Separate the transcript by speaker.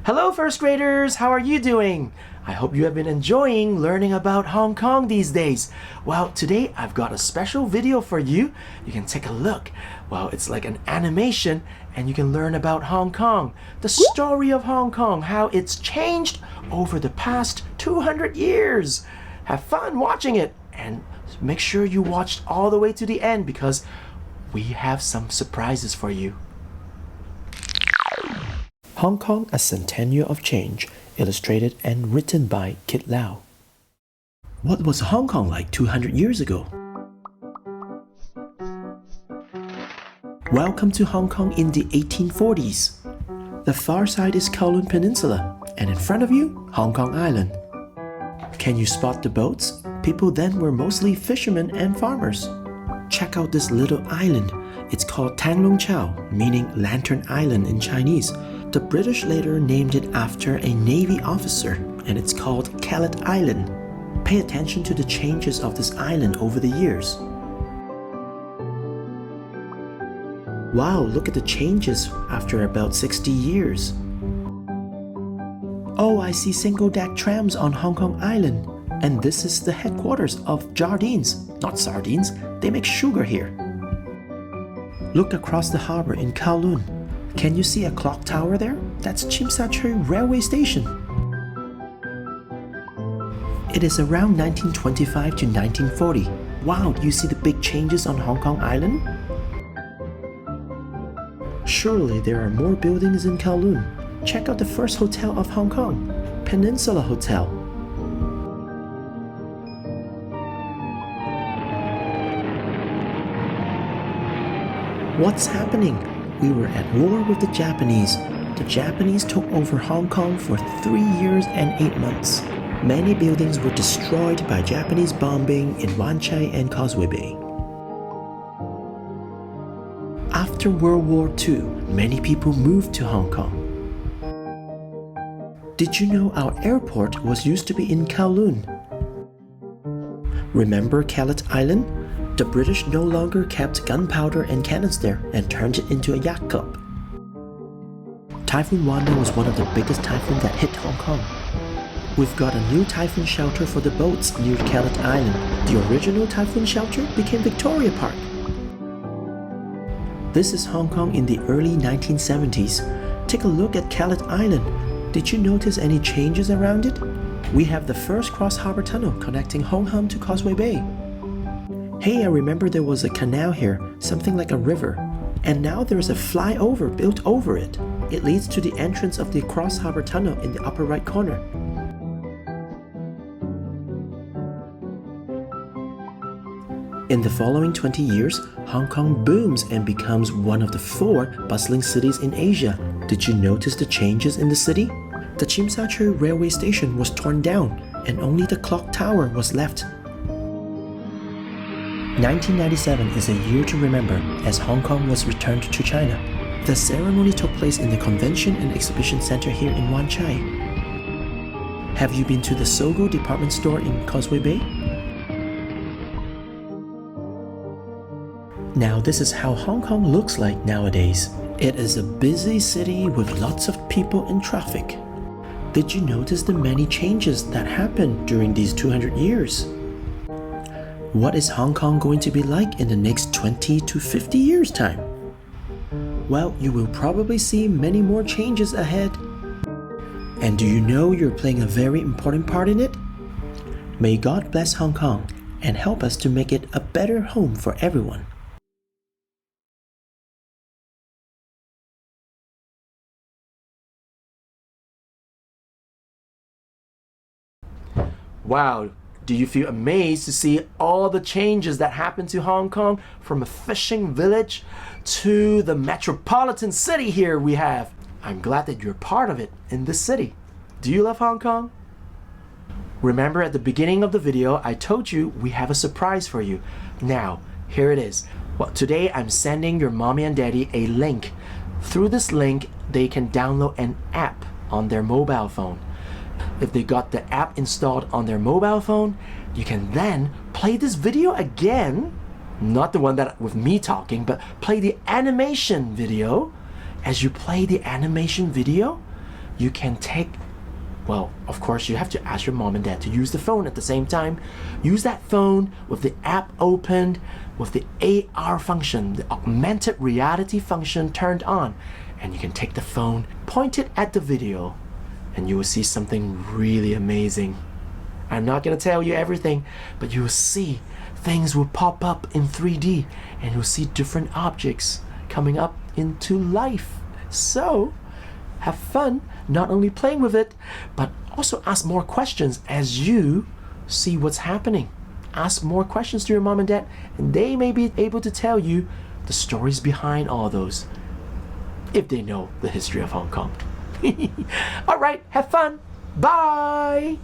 Speaker 1: Hello first graders, how are you doing? I hope you have been enjoying learning about Hong Kong these days. Well, today I've got a special video for you. You can take a look. Well, it's like an animation and you can learn about Hong Kong, the story of Hong Kong, how it's changed over the past 200 years. Have fun watching it and make sure you watched all the way to the end because we have some surprises for you. Hong Kong, a Centennial of Change, illustrated and written by Kit Lau. What was Hong Kong like 200 years ago? Welcome to Hong Kong in the 1840s. The far side is Kowloon Peninsula, and in front of you, Hong Kong Island. Can you spot the boats? People then were mostly fishermen and farmers. Check out this little island. It's called Tang Long Chau, meaning Lantern Island in Chinese. The British later named it after a Navy officer, and it's called Kellet Island. Pay attention to the changes of this island over the years. Wow, look at the changes after about 60 years. Oh, I see single-deck trams on Hong Kong Island. And this is the headquarters of Jardines, not sardines. They make sugar here. Look across the harbor in Kowloon. Can you see a clock tower there? That's Tsim Sha Tsui railway station. It is around 1925 to 1940. Wow, do you see the big changes on Hong Kong Island? Surely there are more buildings in Kowloon. Check out the first hotel of Hong Kong, Peninsula Hotel. What's happening? We were at war with the Japanese. The Japanese took over Hong Kong for 3 years and 8 months. Many buildings were destroyed by Japanese bombing in Wan Chai and Causeway Bay. After World War II, many people moved to Hong Kong. Did you know our airport was used to be in Kowloon? Remember Kellet Island? The British no longer kept gunpowder and cannons there and turned it into a yacht club. Typhoon Wanda was one of the biggest typhoons that hit Hong Kong. We've got a new typhoon shelter for the boats near Kellet Island. The original typhoon shelter became Victoria Park. This is Hong Kong in the early 1970s. Take a look at Kellet Island. Did you notice any changes around it? We have the first cross-harbor tunnel connecting Hong Kong to Causeway Bay. Hey, I remember there was a canal here, something like a river. And now there's a flyover built over it. It leads to the entrance of the cross-harbor tunnel in the upper right corner. In the following 20 years, Hong Kong booms and becomes one of the 4 bustling cities in Asia. Did you notice the changes in the city? The Tsim Sha Tsui railway station was torn down and only the clock tower was left. 1997 is a year to remember as Hong Kong was returned to China. The ceremony took place in the Convention and Exhibition Center here in Wan Chai. Have you been to the Sogo department store in Causeway Bay? Now this is how Hong Kong looks like nowadays. It is a busy city with lots of people and traffic. Did you notice the many changes that happened during these 200 years? What is Hong Kong going to be like in the next 20 to 50 years' time? Well, you will probably see many more changes ahead. And do you know you're playing a very important part in it? May God bless Hong Kong and help us to make it a better home for everyone. Wow, do you feel amazed to see all the changes that happened to Hong Kong from a fishing village to the metropolitan city here we have? I'm glad that you're part of it in this city. Do you love Hong Kong? Remember at the beginning of the video, I told you we have a surprise for you. Now, here it is. Well, today I'm sending your mommy and daddy a link. Through this link, they can download an app on their mobile phone. If they got the app installed on their mobile phone, you can then play this video again, not the one that with me talking, but play the animation video. As you play the animation video, you can take, well, of course, you have to ask your mom and dad to use the phone at the same time. Use that phone with the app opened, with the AR function, the augmented reality function turned on. And you can take the phone, point it at the video, and you will see something really amazing. I'm not going to tell you everything, but you will see things will pop up in 3D, and you'll see different objects coming up into life. So, have fun not only playing with it, but also ask more questions as you see what's happening. Ask more questions to your mom and dad, and they may be able to tell you the stories behind all those, if they know the history of Hong Kong. All right, have fun. Bye.